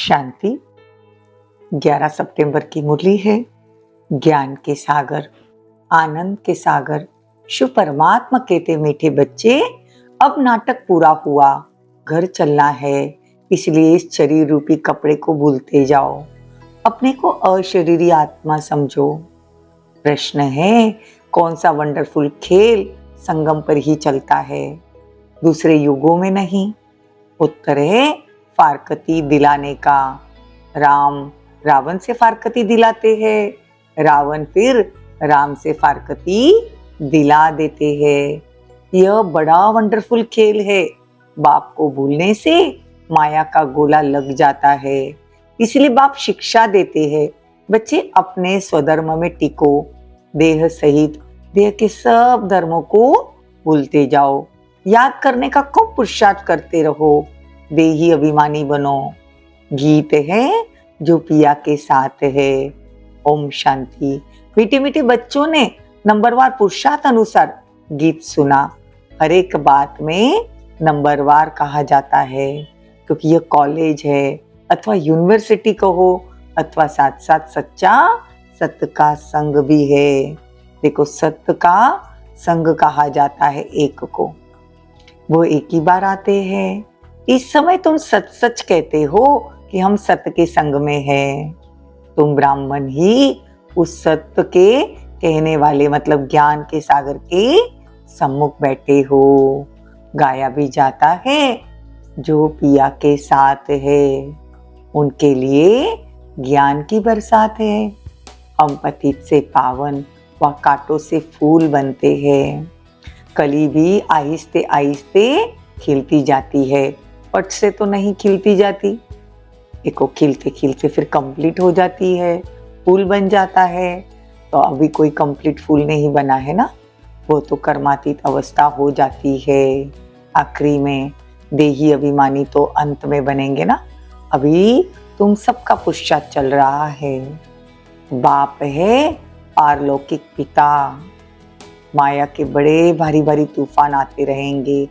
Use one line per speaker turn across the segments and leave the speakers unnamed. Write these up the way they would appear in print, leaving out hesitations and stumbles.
शांति। 11 सितंबर की मुरली है। ज्ञान के सागर, आनंद के सागर, शिव परमात्मा कहते मीठे बच्चे, अब नाटक पूरा हुआ, घर चलना है, इसलिए इस शरीर रूपी कपड़े को भूलते जाओ, अपने को अशरीरी आत्मा समझो। प्रश्न है, कौन सा वंडरफुल खेल संगम पर ही चलता है, दूसरे युगों में नहीं? उत्तर है, फारकती दिलाने का। राम रावण से फारकती दिलाते हैं, रावण फिर राम से फारकती दिला देते हैं। यह बड़ा वंडरफुल खेल है। बाप को भूलने से माया का गोला लग जाता है, इसलिए बाप शिक्षा देते हैं, बच्चे अपने स्वधर्म में टिको, देह सहित देह के सब धर्मों को भूलते जाओ, याद करने का खूब पुरुषार्थ करते रहो, देही अभिमानी बनो। गीत है जो पिया के साथ है। ओम शांति। मीठे मीठे बच्चों ने नंबरवार पुरुषार्थ अनुसार गीत सुना। हर एक बात में नंबरवार कहा जाता है, क्योंकि यह कॉलेज है अथवा यूनिवर्सिटी कहो, अथवा साथ साथ सच्चा सत्य का संग भी है। देखो, सत्य का संग कहा जाता है एक को, वो एक ही बार आते हैं। इस समय तुम सच सच कहते हो कि हम सत्य के संग में हैं। तुम ब्राह्मण ही उस सत्य के कहने वाले मतलब ज्ञान के सागर के सम्मुख बैठे हो। गाया भी जाता है, जो पिया के साथ है उनके लिए ज्ञान की बरसात है। हम पतित से पावन व कांटों से फूल बनते हैं। कली भी आहिस्ते आहिस्ते खिलती जाती है, पट से तो नहीं खिलती जाती। देखो, खिलते खिलते फिर कंप्लीट हो जाती है, फूल बन जाता है। तो अभी कोई कंप्लीट फूल नहीं बना है ना, वो तो कर्मातीत अवस्था हो जाती है। आखिरी में देही अभिमानी तो अंत में बनेंगे ना। अभी तुम सबका पुरुषार्थ चल रहा है। बाप है पारलौकिक पिता। माया के बड़े भारी भारी तूफान आते रहेंगे,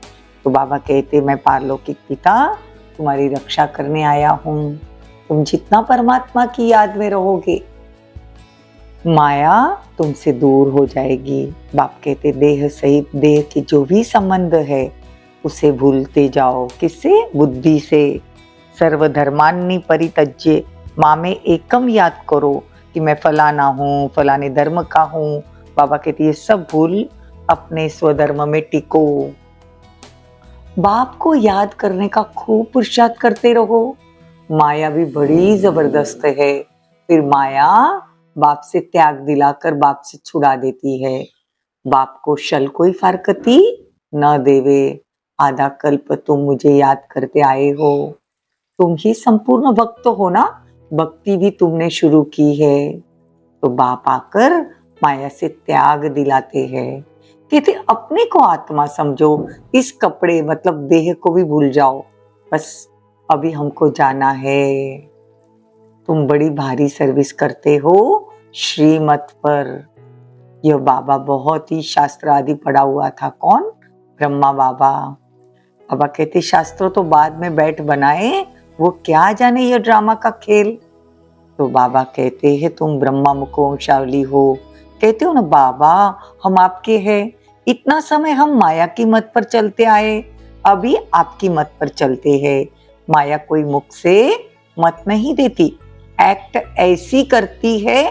तो बाबा कहते, मैं पारलौकिक पिता तुम्हारी रक्षा करने आया हूँ। तुम जितना परमात्मा की याद में रहोगे, माया तुमसे दूर हो जाएगी। बाप कहते, देह सहित देह के जो भी संबंध है उसे भूलते जाओ। किससे? बुद्धि से। सर्वधर्मान्नि परित्यज्य मामे एकम याद करो कि मैं फलाना हूँ, फलाने धर्म का हूँ। बाबा कहते, ये सब भूल अपने स्वधर्म में टिको। बाप को याद करने का खूब पुरुषार्थ करते रहो। माया भी बड़ी जबरदस्त है। फिर माया बाप से त्याग दिलाकर बाप से छुड़ा देती है। बाप को शल कोई फारकती न देवे। आधा कल्प तुम मुझे याद करते आए हो। तुम ही संपूर्ण भक्त हो ना, भक्ति भी तुमने शुरू की है। तो बाप आकर माया से त्याग दिलाते हैं, कहते अपने को आत्मा समझो, इस कपड़े मतलब देह को भी भूल जाओ, बस अभी हमको जाना है। तुम बड़ी भारी सर्विस करते हो श्रीमत पर। यह बाबा बहुत ही शास्त्र आदि पढ़ा हुआ था। कौन? ब्रह्मा बाबा। बाबा कहते, शास्त्र तो बाद में बैठ बनाए, वो क्या जाने यह ड्रामा का खेल। तो बाबा कहते हैं, तुम ब्रह्मा मुखवंशावली हो। कहते हो ना, बाबा हम आपके हैं। इतना समय हम माया की मत पर चलते आए, अभी आपकी मत पर चलते हैं। माया कोई मुख से मत नहीं देती, एक्ट ऐसी करती है।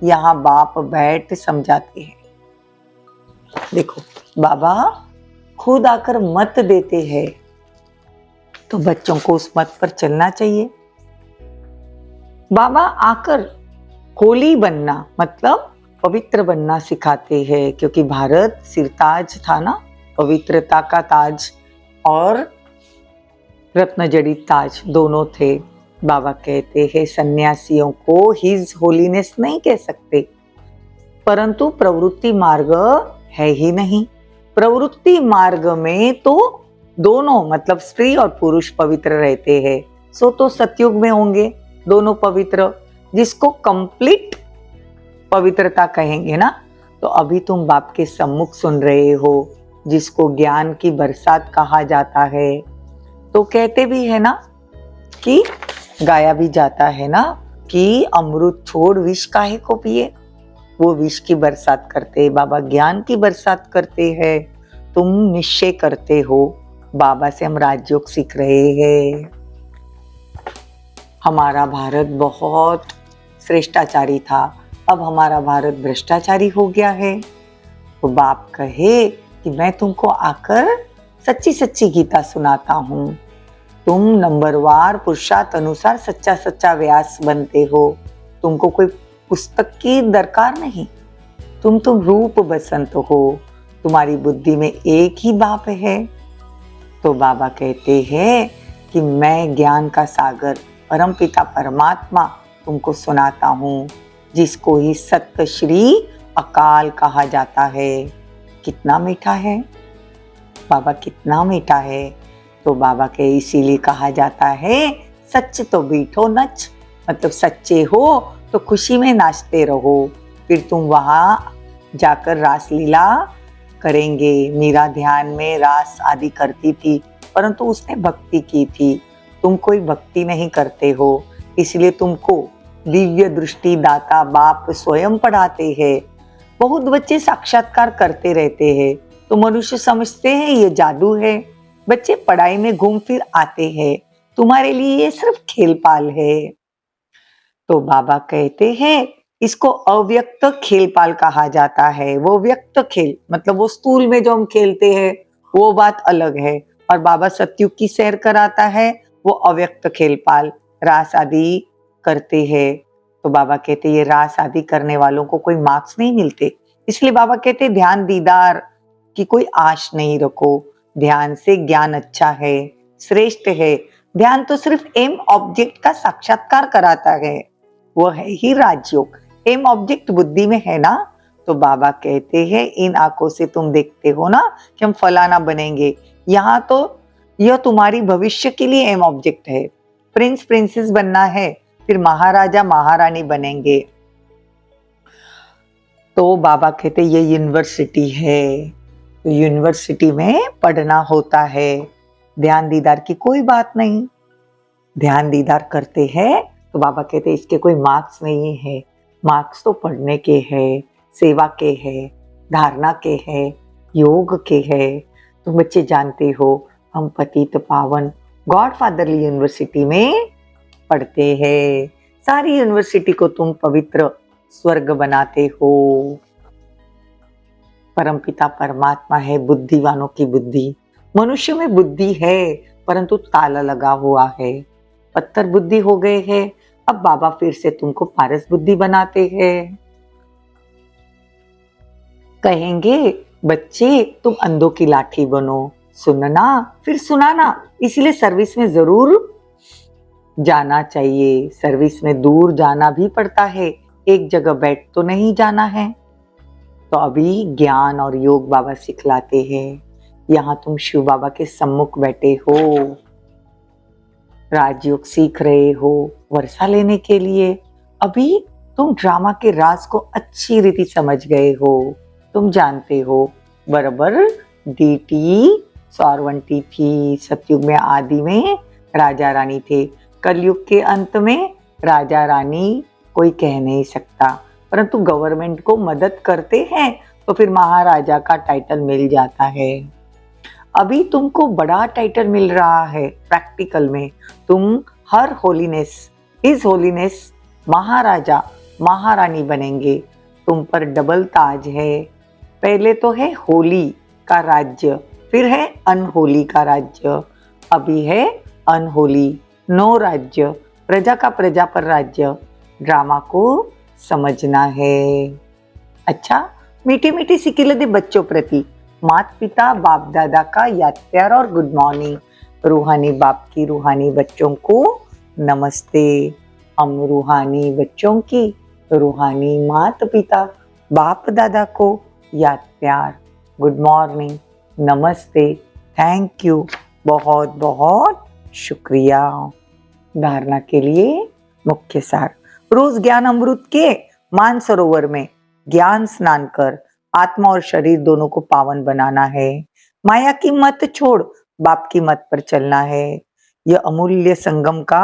यहाँ बाप बैठ समझाते हैं। देखो, बाबा खुद आकर मत देते हैं, तो बच्चों को उस मत पर चलना चाहिए। बाबा आकर होली बनना मतलब पवित्र बनना सिखाते हैं, क्योंकि भारत सिरताज था ना, पवित्रता का ताज और रत्न जड़ित ताज दोनों थे। बाबा कहते हैं, सन्यासियों को हिज होलीनेस नहीं कह सकते, परंतु प्रवृत्ति मार्ग है ही नहीं। प्रवृत्ति मार्ग में तो दोनों मतलब स्त्री और पुरुष पवित्र रहते हैं। सो तो सतयुग में होंगे दोनों पवित्र, जिसको कंप्लीट पवित्रता कहेंगे ना। तो अभी तुम बाप के सम्मुख सुन रहे हो, जिसको ज्ञान की बरसात कहा जाता है। तो कहते भी है ना कि गाया भी जाता है ना कि अमृत छोड़ विष काहे को पिए। वो विष की बरसात करते, बाबा ज्ञान की बरसात करते हैं। तुम निश्चय करते हो बाबा से हम राजयोग सीख रहे हैं। हमारा भारत बहुत श्रेष्ठाचारी था, अब हमारा भारत भ्रष्टाचारी हो गया है। तो बाप कहे कि मैं तुमको आकर सच्ची सच्ची गीता सुनाता हूँ। तुम नंबरवार पुरुषार्थ अनुसार सच्चा सच्चा व्यास बनते हो। तुमको कोई पुस्तक की दरकार नहीं। तुम रूप बसंत हो। तुम्हारी बुद्धि में एक ही बाप है। तो बाबा कहते हैं कि मैं ज्ञान का सागर परमपिता परमात्मा तुमको सुनाता हूँ, जिसको ही सत्य श्री अकाल कहा जाता है। कितना मीठा है बाबा, कितना मीठा है। तो बाबा के इसीलिए कहा जाता है सच तो बीठो नच, मतलब सच्चे हो तो खुशी में नाचते रहो। फिर तुम वहां जाकर रासलीला करेंगे। मीरा ध्यान में रास आदि करती थी, परंतु उसने भक्ति की थी। तुम कोई भक्ति नहीं करते हो, इसलिए तुमको दिव्य दृष्टि दाता बाप स्वयं पढ़ाते हैं। बहुत बच्चे साक्षात्कार करते रहते हैं, तो मनुष्य समझते हैं ये जादू है। बच्चे पढ़ाई में घूम फिर आते हैं, तुम्हारे लिए ये सिर्फ खेल पाल है। तो बाबा कहते हैं इसको अव्यक्त खेल पाल कहा जाता है। वो व्यक्त खेल मतलब वो स्थूल में जो हम खेलते हैं वो बात अलग है, और बाबा सतयुग की सैर कराता है वो अव्यक्त खेल पाल रास आदि करते हैं। तो बाबा कहते ये रास आदि करने वालों को कोई मार्क्स नहीं मिलते, इसलिए बाबा कहते ध्यान दीदार की कोई आश नहीं रखो। ध्यान से ज्ञान अच्छा है, श्रेष्ठ है। ध्यान तो सिर्फ एम ऑब्जेक्ट का साक्षात्कार कराता है, वो है ही राजयोग। एम ऑब्जेक्ट बुद्धि में है ना। तो बाबा कहते हैं इन आंखों से तुम देखते हो ना कि हम फलाना बनेंगे, यहाँ तो यह तुम्हारी भविष्य के लिए एम ऑब्जेक्ट है। प्रिंस प्रिंसेस बनना है, फिर महाराजा महारानी बनेंगे। तो बाबा कहते ये यूनिवर्सिटी है, तो यूनिवर्सिटी में पढ़ना होता है। ध्यान दीदार की कोई बात नहीं। ध्यान दीदार करते हैं तो बाबा कहते इसके कोई मार्क्स नहीं है। मार्क्स तो पढ़ने के हैं, सेवा के हैं, धारणा के हैं, योग के हैं। तो बच्चे जानते हो हम पतित पावन गॉड फादरली यूनिवर्सिटी में पढ़ते हैं। सारी यूनिवर्सिटी को तुम पवित्र स्वर्ग बनाते हो। परमपिता परमात्मा है बुद्धिवानों की बुद्धि। मनुष्य में बुद्धि है परंतु ताला लगा हुआ है, पत्थर बुद्धि हो गए हैं। अब बाबा फिर से तुमको पारस बुद्धि बनाते हैं। कहेंगे बच्चे तुम अंधों की लाठी बनो, सुनना फिर सुनाना। इसलिए सर्विस में जरूर जाना चाहिए। सर्विस में दूर जाना भी पड़ता है, एक जगह बैठ तो नहीं जाना है। तो अभी ज्ञान और योग बाबा सिखलाते हैं। यहाँ तुम शिव बाबा के सम्मुख बैठे हो, राजयोग सीख रहे हो वर्षा लेने के लिए। अभी तुम ड्रामा के राज को अच्छी रीति समझ गए हो। तुम जानते हो बराबर डीटी सौरवंती थी, सतयुग में आदि में राजा रानी थे, कलयुग के अंत में राजा रानी कोई कह नहीं सकता, परंतु गवर्नमेंट को मदद करते हैं तो फिर महाराजा का टाइटल मिल जाता है। अभी तुमको बड़ा टाइटल मिल रहा है प्रैक्टिकल में। तुम हर होलीनेस इज होलीनेस महाराजा महारानी बनेंगे। तुम पर डबल ताज है। पहले तो है होली का राज्य, फिर है अनहोली का राज्य। अभी है अनहोली, नो राज्य, प्रजा का प्रजा पर राज्य। ड्रामा को समझना है। अच्छा, मीठी मीठी सी किले बच्चों प्रति माता पिता बाप दादा का याद प्यार और गुड मॉर्निंग। रूहानी बाप की रूहानी बच्चों को नमस्ते। हम रूहानी बच्चों की रूहानी माता पिता बाप दादा को याद प्यार, गुड मॉर्निंग, नमस्ते, थैंक यू, बहुत बहुत शुक्रिया। धारणा के लिए मुख्य सार। रोज ज्ञान अमृत के मानसरोवर में ज्ञान स्नान कर आत्मा और शरीर दोनों को पावन बनाना है। माया की मत छोड़ बाप की मत पर चलना है। यह अमूल्य संगम का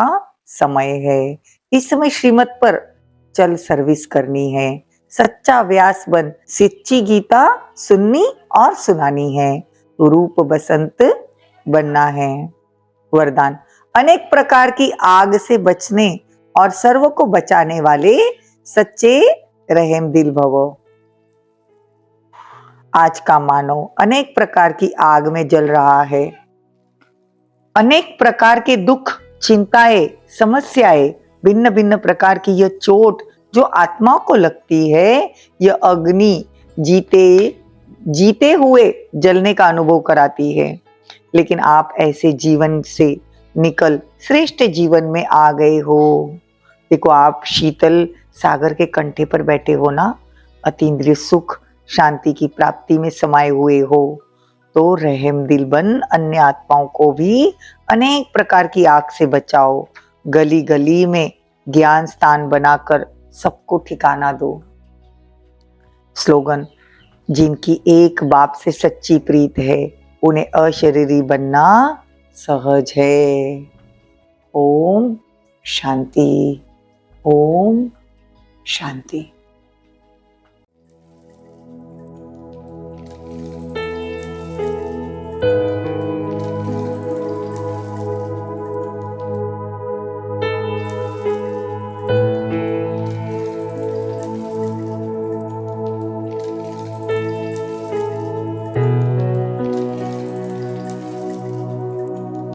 समय है, इस समय श्रीमत पर चल सर्विस करनी है। सच्चा व्यास बन सच्ची गीता सुननी और सुनानी है। रूप बसंत बनना है। वरदान, अनेक प्रकार की आग से बचने और सर्व को बचाने वाले सच्चे रहम दिल भवो। आज का मानव अनेक प्रकार की आग में जल रहा है। अनेक प्रकार के दुख, चिंताएं, समस्याएं, भिन्न भिन्न प्रकार की यह चोट जो आत्माओं को लगती है, यह अग्नि जीते जीते हुए जलने का अनुभव कराती है। लेकिन आप ऐसे जीवन से निकल श्रेष्ठ जीवन में आ गए हो। देखो, आप शीतल सागर के कंठे पर बैठे हो ना, अतीन्द्रिय सुख शांति की प्राप्ति में समाये हुए हो। तो रहम दिल बन अन्य आत्माओं को भी अनेक प्रकार की आग से बचाओ। गली गली में ज्ञान स्थान बनाकर सबको ठिकाना दो। स्लोगन, जिनकी एक बाप से सच्ची प्रीत है, उन्हें अशरीरी बनना सहज है। ओम शांति, ओम शांति।